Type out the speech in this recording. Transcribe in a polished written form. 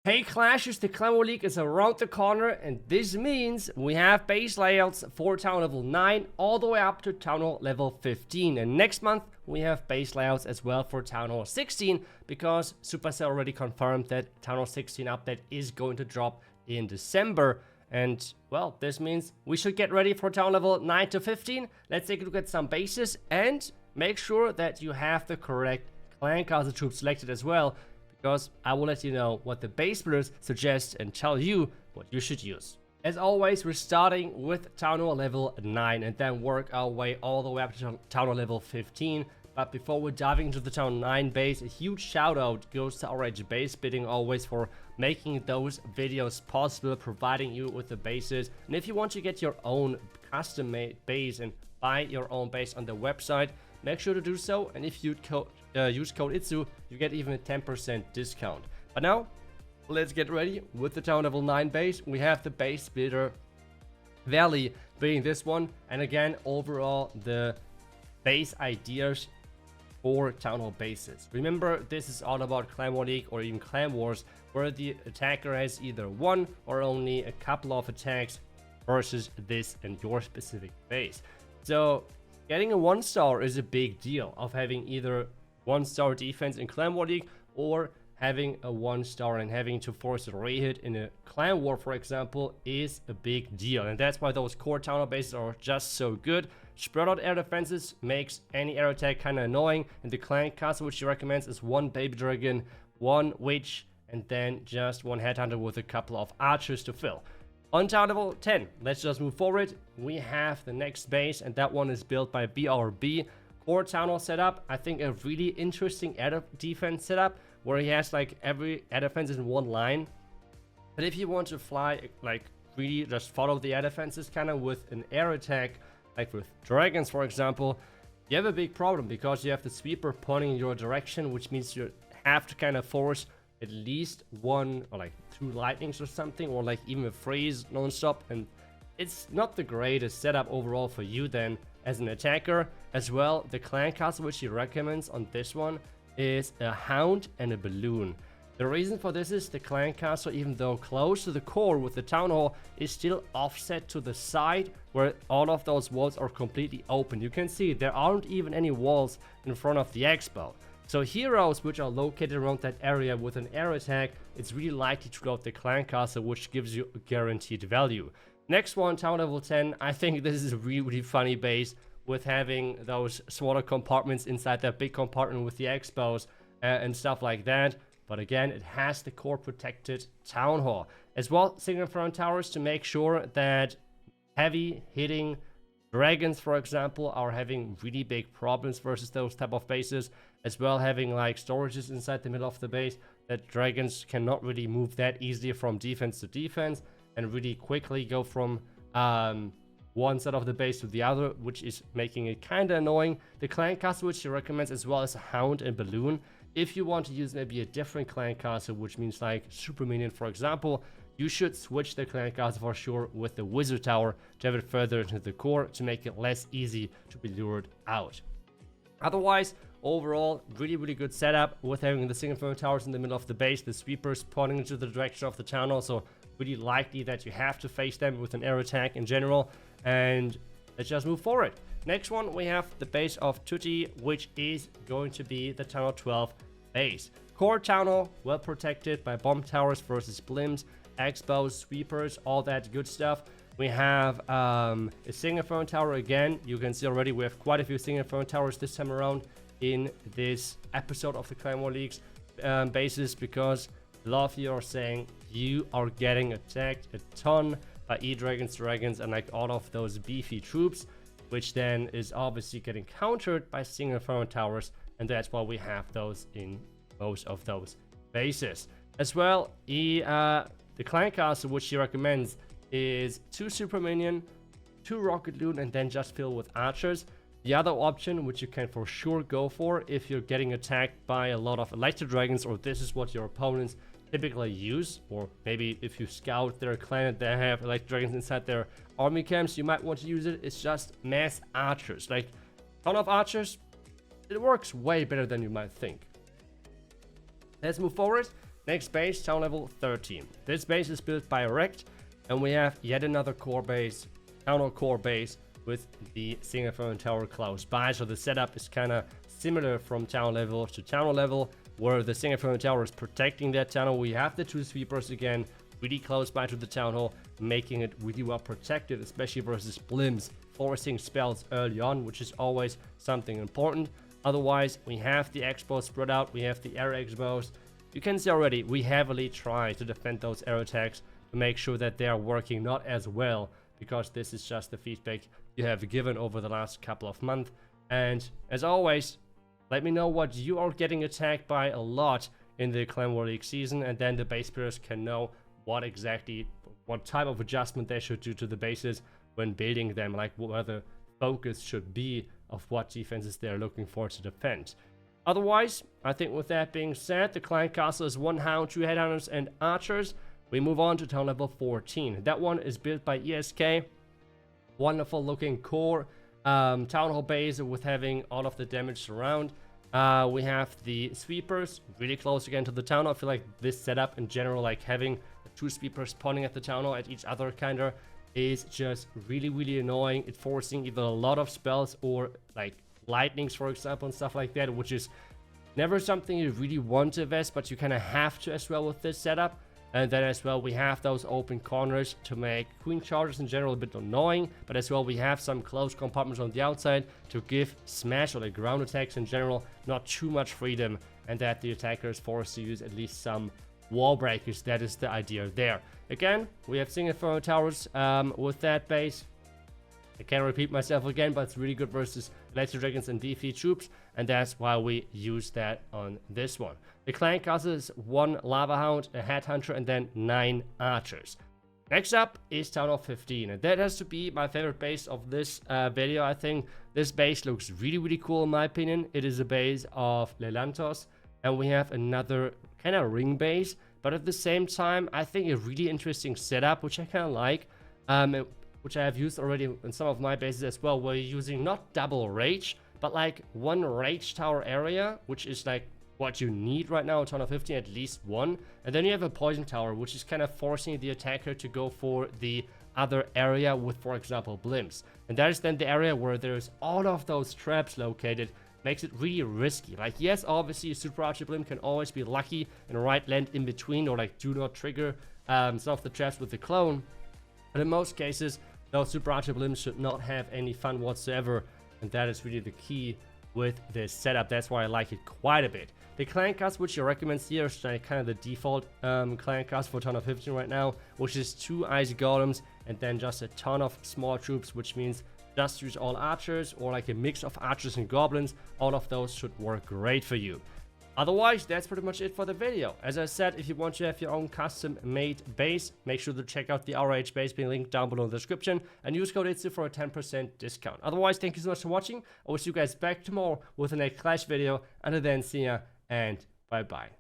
Hey Clashers, the Clan War League is around the corner, and this means we have base layouts for Town level 9 all the way up to Town Hall level 15. And next month we have base layouts as well for Town Hall 16, because Supercell already confirmed that Town Hall 16 update is going to drop in December. And well, this means we should get ready for Town level 9 to 15. Let's take a look at some bases and make sure that you have the correct clan castle troops selected as well, because I will let you know what the base builders suggest and tell you what you should use. As always, we're starting with Town Hall level 9 and then work our way all the way up to Town Hall level 15. But before we're diving into the Town 9 base, a huge shout out goes to our base bidding always for making those videos possible, providing you with the bases. And if you want to get your own custom made base and buy your own base on the website, make sure to do so, and if you use code iTzu, you get even a 10% discount. But now, let's get ready with the Town level 9 base. We have the base builder Valley being this one, and again, overall, the base ideas for Town Hall bases. Remember, this is all about Clan War League or even Clan Wars, where the attacker has either one or only a couple of attacks versus this and your specific base. So getting a 1-star is a big deal, of having either 1-star defense in Clan War League or having a 1-star and having to force a re-hit in a Clan War, for example, is a big deal. And that's why those core Town Hall bases are just so good. Spread out air defenses makes any air attack kind of annoying, and the clan castle which he recommends is 1 baby dragon, 1 witch, and then just 1 headhunter with a couple of archers to fill. On Town level 10, let's just move forward. We have the next base, and that one is built by BRB. Core Town Hall setup, I think a really interesting air defense setup, where he has like every air defense in one line. But if you want to fly, like really just follow the air defenses kind of with an air attack, like with dragons for example, you have a big problem, because you have the sweeper pointing in your direction, which means you have to kind of force at least 1 or like 2 lightnings or something, or like even a freeze non-stop, and it's not the greatest setup overall for you then as an attacker. As well, the clan castle which he recommends on this one is a hound and a balloon. The reason for this is the clan castle, even though close to the core with the Town Hall, is still offset to the side, where all of those walls are completely open. You can see there aren't even any walls in front of the expo. So heroes which are located around that area with an air attack, it's really likely to go out the clan castle, which gives you a guaranteed value. Next one, Town level 10, I think this is a really funny base, with having those smaller compartments inside that big compartment with the expos and stuff like that. But again, it has the core protected Town Hall. As well, single front towers to make sure that heavy hitting dragons, for example, are having really big problems versus those type of bases. As well, having like storages inside the middle of the base, that dragons cannot really move that easily from defense to defense and really quickly go from one side of the base to the other, which is making it kind of annoying. The clan castle which he recommends as well as a hound and balloon. If you want to use maybe a different clan castle, which means like super minion for example, you should switch the clan castle for sure with the wizard tower to have it further into the core to make it less easy to be lured out. Otherwise, overall, really good setup with having the single front towers in the middle of the base, the sweepers pointing into the direction of the Town Hall, so really likely that you have to face them with an air attack in general. And let's just move forward. Next one, we have the base of Tutti, which is going to be the Town Hall 12 base. Core Town Hall, well protected by bomb towers versus blimps, expos, sweepers, all that good stuff. We have a single front tower again. You can see already we have quite a few single front towers this time around in this episode of the Clan War League's bases, because a lot of you are saying you are getting attacked a ton by dragons, and like all of those beefy troops, which then is obviously getting countered by single front towers, and that's why we have those in most of those bases. As well, the clan castle which he recommends is 2 super minion, 2 rocket loot, and then just fill with archers. The other option, which you can for sure go for if you're getting attacked by a lot of electro dragons, or this is what your opponents typically use, or maybe if you scout their clan and they have electro dragons inside their army camps, you might want to use it. It's just mass archers, like ton of archers. It works way better than you might think. Let's move forward. Next base, town level 13. This base is built by Rect, and we have yet another core base, town hall core base, with the single front tower close by. So the setup is kind of similar from town level to town level, where the single front tower is protecting that tunnel. We have the 2 sweepers again, really close by to the town hall, making it really well protected, especially versus blimps, forcing spells early on, which is always something important. Otherwise, we have the expos spread out, we have the air expos. You can see already, we heavily try to defend those air attacks to make sure that they are working not as well, because this is just the feedback you have given over the last couple of months. And as always, let me know what you are getting attacked by a lot in the Clan War League season, and then the base players can know what type of adjustment they should do to the bases when building them, like where the focus should be of what defenses they're looking for to defend. Otherwise, I think with that being said, the clan castle is 1 hound, 2 headhunters and archers. We move on to town level 14. That one is built by ESK. Wonderful looking core town hall base with having all of the damage surround. We have the sweepers really close again to the town hall. I feel like this setup in general, like having 2 sweepers spawning at the town hall at each other kinda, is just really annoying. It's forcing either a lot of spells or like lightnings, for example, and stuff like that, which is never something you really want to invest, but you kind of have to as well with this setup. And then as well, we have those open corners to make queen charges in general a bit annoying, but as well we have some close compartments on the outside to give smash or like ground attacks in general not too much freedom, and that the attacker is forced to use at least some wall breakers. That is the idea there. Again, we have single front towers with that base. I can't repeat myself again, but it's really good versus Legendary Dragons and defeat troops, and that's why we use that on this one. The clan castle is 1 lava hound, a headhunter, and then 9 archers. Next up is town hall 15, and that has to be my favorite base of this video. I think this base looks really cool in my opinion. It is a base of Lelantos, and we have another kind of ring base, but at the same time I think a really interesting setup, which I kind of like, which I have used already in some of my bases as well, where you're using not double rage, but like 1 rage tower area, which is like what you need right now in town hall 15, at least 1. And then you have a poison tower, which is kind of forcing the attacker to go for the other area with, for example, blimps. And that is then the area where there's all of those traps located. Makes it really risky. Like, yes, obviously a super archer blimp can always be lucky and right land in between, or like do not trigger some of the traps with the clone. But in most cases, those super archer blimps should not have any fun whatsoever, and that is really the key with this setup. That's why I like it quite a bit. The clan cast, which you recommend here, is kind of the default clan cast for town hall 15 right now, which is 2 ice golems and then just a ton of small troops, which means just use all archers or like a mix of archers and goblins. All of those should work great for you. Otherwise, that's pretty much it for the video. As I said, if you want to have your own custom made base, make sure to check out the RH base being linked down below in the description and use code iTzu for a 10% discount. Otherwise, thank you so much for watching. I will see you guys back tomorrow with the next Clash video. Until then, see ya and bye bye.